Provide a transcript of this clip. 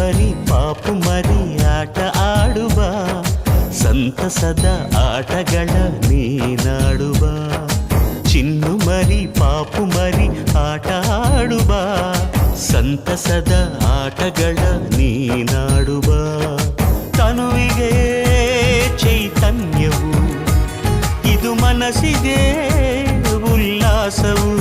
ಮರಿ ಪಾಪು ಮರಿ ಆಟ ಆಡುವ ಸಂತಸದ ಆಟಗಳ ನೀನಾಡುವ ಚಿನ್ನು ಮರಿ ಪಾಪು ಮರಿ ಆಟ ಆಡುವ ಸಂತಸದ ಆಟಗಳ ನೀನಾಡುವ ತನುವಿಗೆ ಚೈತನ್ಯವು ಇದು ಮನಸ್ಸಿಗೆ ಉಲ್ಲಾಸವು